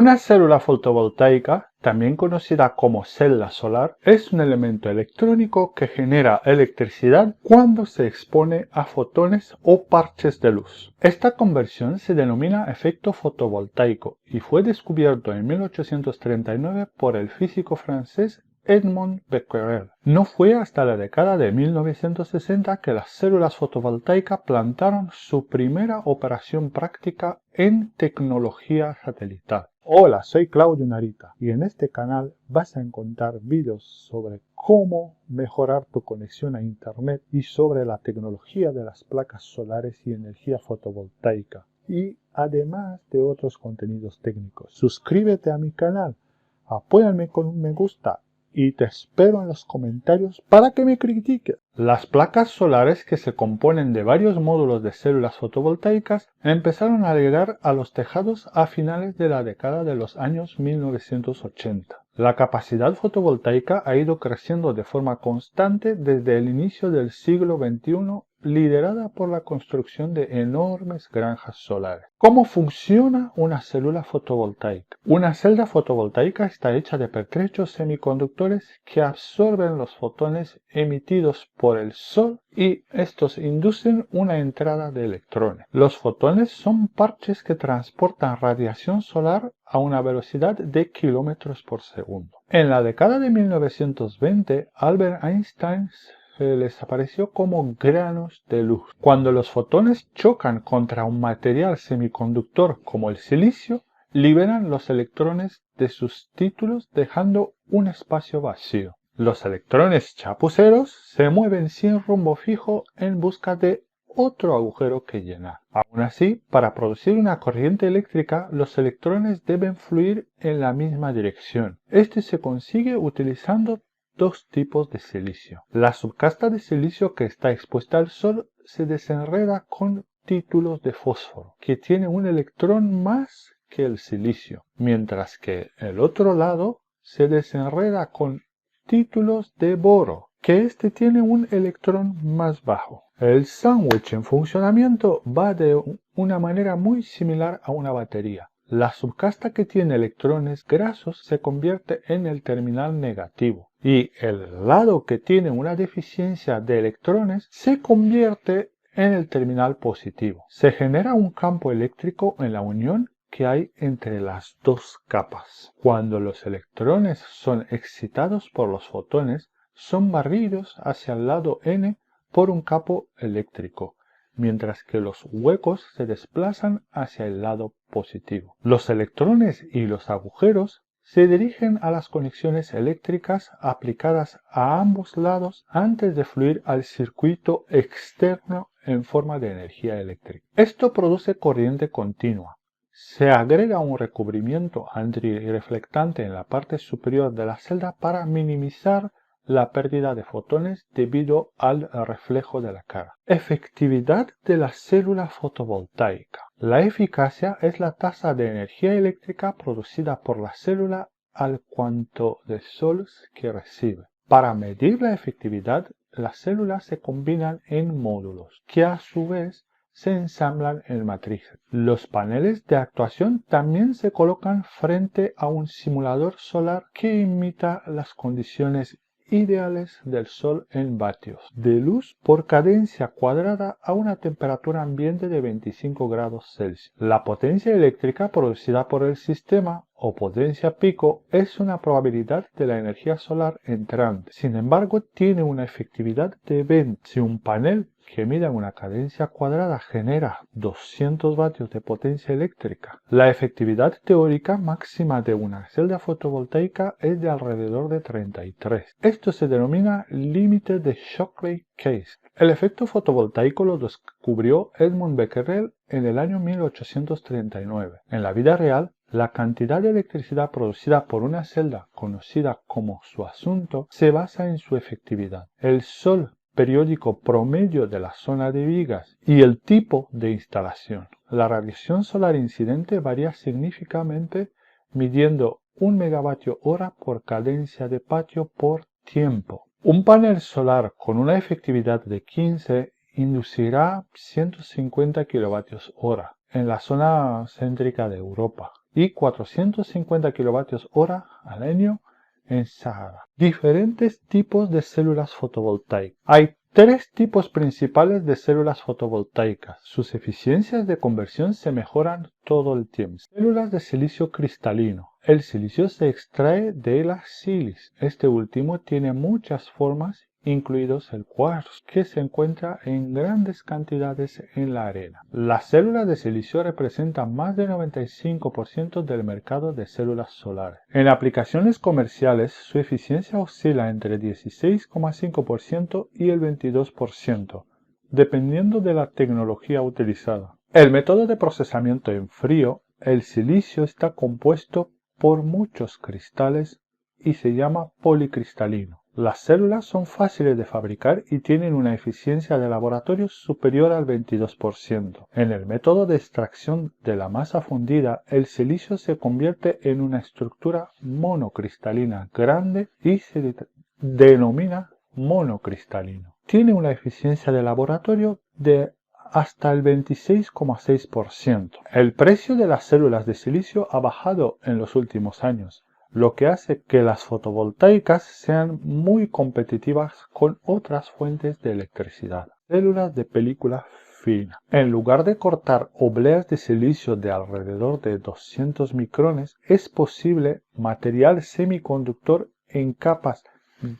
Una célula fotovoltaica, también conocida como celda solar, es un elemento electrónico que genera electricidad cuando se expone a fotones o parches de luz. Esta conversión se denomina efecto fotovoltaico y fue descubierto en 1839 por el físico francés Edmond Becquerel. No fue hasta la década de 1960 que las células fotovoltaicas plantaron su primera operación práctica en tecnología satelital. Hola, soy Claudio Narita y en este canal vas a encontrar vídeos sobre cómo mejorar tu conexión a internet y sobre la tecnología de las placas solares y energía fotovoltaica, y además de otros contenidos técnicos. Suscríbete a mi canal, apóyame con un me gusta y te espero en los comentarios para que me critiques. Las placas solares, que se componen de varios módulos de células fotovoltaicas, empezaron a llegar a los tejados a finales de la década de los años 1980. La capacidad fotovoltaica ha ido creciendo de forma constante desde el inicio del siglo XXI, liderada por la construcción de enormes granjas solares. ¿Cómo funciona una célula fotovoltaica? Una celda fotovoltaica está hecha de pertrechos semiconductores que absorben los fotones emitidos por el sol y estos inducen una entrada de electrones. Los fotones son parches que transportan radiación solar a una velocidad de kilómetros por segundo. En la década de 1920, Albert Einstein se les apareció como granos de luz. Cuando los fotones chocan contra un material semiconductor como el silicio, liberan los electrones de sus títulos dejando un espacio vacío. Los electrones chapuceros se mueven sin rumbo fijo en busca de otro agujero que llenar. Aún así, para producir una corriente eléctrica, los electrones deben fluir en la misma dirección. Este se consigue utilizando dos tipos de silicio. La subcasta de silicio que está expuesta al sol se desenreda con títulos de fósforo, que tiene un electrón más que el silicio, mientras que el otro lado se desenreda con títulos de boro, que este tiene un electrón más bajo. El sándwich en funcionamiento va de una manera muy similar a una batería. La subcasta que tiene electrones grasos se convierte en el terminal negativo y el lado que tiene una deficiencia de electrones se convierte en el terminal positivo. Se genera un campo eléctrico en la unión que hay entre las dos capas. Cuando los electrones son excitados por los fotones, son barridos hacia el lado N por un campo eléctrico, mientras que los huecos se desplazan hacia el lado positivo. Los electrones y los agujeros se dirigen a las conexiones eléctricas aplicadas a ambos lados antes de fluir al circuito externo en forma de energía eléctrica. Esto produce corriente continua. Se agrega un recubrimiento antirreflectante en la parte superior de la celda para minimizar la pérdida de fotones debido al reflejo de la cara. Efectividad de la célula fotovoltaica. La eficacia es la tasa de energía eléctrica producida por la célula al cuanto de sol que recibe. Para medir la efectividad, las células se combinan en módulos, que a su vez se ensamblan en matrices. Los paneles de actuación también se colocan frente a un simulador solar que imita las condiciones ideales del sol en vatios de luz por cadencia cuadrada a una temperatura ambiente de 25 grados Celsius. La potencia eléctrica producida por el sistema o potencia pico es una probabilidad de la energía solar entrante. Sin embargo, tiene una efectividad de 20. Si un panel que mida una cadencia cuadrada genera 200 vatios de potencia eléctrica, la efectividad teórica máxima de una celda fotovoltaica es de alrededor de 33. Esto se denomina límite de Shockley-Case. El efecto fotovoltaico lo descubrió Edmond Becquerel en el año 1839. En la vida real, la cantidad de electricidad producida por una celda, conocida como su asunto, se basa en su efectividad. El sol periódico promedio de la zona de vigas y el tipo de instalación. La radiación solar incidente varía significativamente midiendo 1 megavatio hora por cadencia de patio por tiempo. Un panel solar con una efectividad de 15 inducirá 150 kilovatios hora en la zona céntrica de Europa. y 450 kWh al año en Sahara. Diferentes tipos de células fotovoltaicas. Hay tres tipos principales de células fotovoltaicas. Sus eficiencias de conversión se mejoran todo el tiempo. Células de silicio cristalino. El silicio se extrae de la sílice. Este último tiene muchas formas, incluidos el cuarzo, que se encuentra en grandes cantidades en la arena. Las células de silicio representan más del 95% del mercado de células solares. En aplicaciones comerciales, su eficiencia oscila entre 16,5% y el 22%, dependiendo de la tecnología utilizada. El método de procesamiento en frío, el silicio está compuesto por muchos cristales y se llama policristalino. Las células son fáciles de fabricar y tienen una eficiencia de laboratorio superior al 22%. En el método de extracción de la masa fundida, el silicio se convierte en una estructura monocristalina grande y se denomina monocristalino. Tiene una eficiencia de laboratorio de hasta el 26,6%. El precio de las células de silicio ha bajado en los últimos años, lo que hace que las fotovoltaicas sean muy competitivas con otras fuentes de electricidad. Células de película fina. En lugar de cortar obleas de silicio de alrededor de 200 micrones, es posible material semiconductor en capas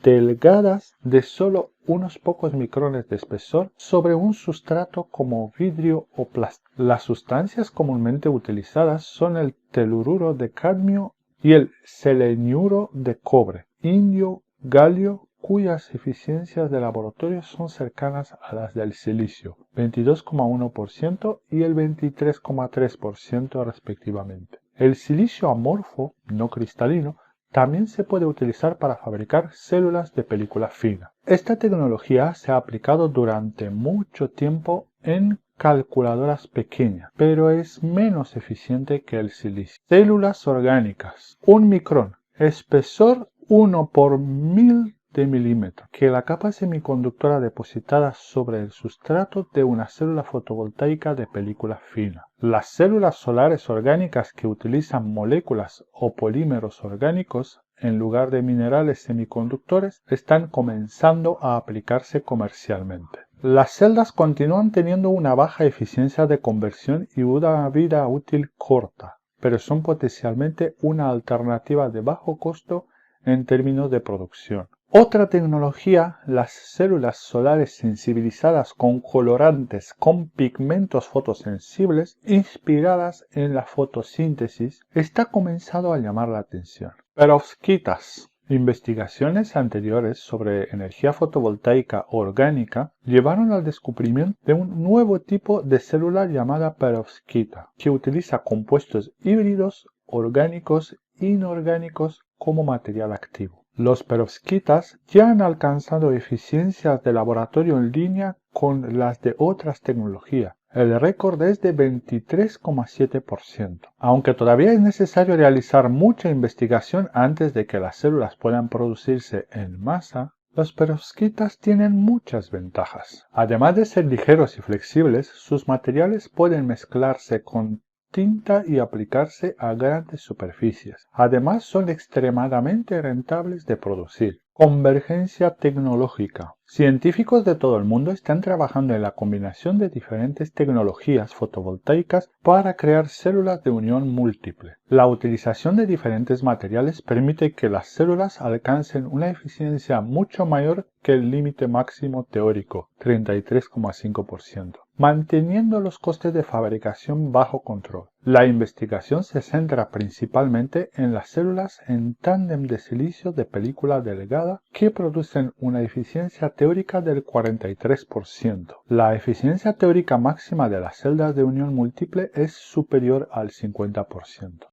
delgadas de solo unos pocos micrones de espesor sobre un sustrato como vidrio o plástico. Las sustancias comúnmente utilizadas son el telururo de cadmio y el seleniuro de cobre, indio, galio, cuyas eficiencias de laboratorio son cercanas a las del silicio, 22,1% y el 23,3% respectivamente. El silicio amorfo, no cristalino, también se puede utilizar para fabricar células de película fina. Esta tecnología se ha aplicado durante mucho tiempo en calculadoras pequeñas, pero es menos eficiente que el silicio. Células orgánicas. 1 micrón. Espesor 1 por 1000 de milímetro. Que la capa semiconductora depositada sobre el sustrato de una célula fotovoltaica de película fina. Las células solares orgánicas que utilizan moléculas o polímeros orgánicos en lugar de minerales semiconductores están comenzando a aplicarse comercialmente. Las celdas continúan teniendo una baja eficiencia de conversión y una vida útil corta, pero son potencialmente una alternativa de bajo costo en términos de producción. Otra tecnología, las células solares sensibilizadas con colorantes con pigmentos fotosensibles inspiradas en la fotosíntesis, está comenzando a llamar la atención. Perovskitas. Investigaciones anteriores sobre energía fotovoltaica orgánica llevaron al descubrimiento de un nuevo tipo de célula llamada perovskita, que utiliza compuestos híbridos orgánicos e inorgánicos como material activo. Los perovskitas ya han alcanzado eficiencias de laboratorio en línea con las de otras tecnologías. El récord es de 23,7%. Aunque todavía es necesario realizar mucha investigación antes de que las células puedan producirse en masa, los perovskitas tienen muchas ventajas. Además de ser ligeros y flexibles, sus materiales pueden mezclarse con tinta y aplicarse a grandes superficies. Además, son extremadamente rentables de producir. Convergencia tecnológica. Científicos de todo el mundo están trabajando en la combinación de diferentes tecnologías fotovoltaicas para crear células de unión múltiple. La utilización de diferentes materiales permite que las células alcancen una eficiencia mucho mayor que el límite máximo teórico, 33,5%, manteniendo los costes de fabricación bajo control. La investigación se centra principalmente en las células en tándem de silicio de película delgada que producen una eficiencia teórica del 43%. La eficiencia teórica máxima de las celdas de unión múltiple es superior al 50%.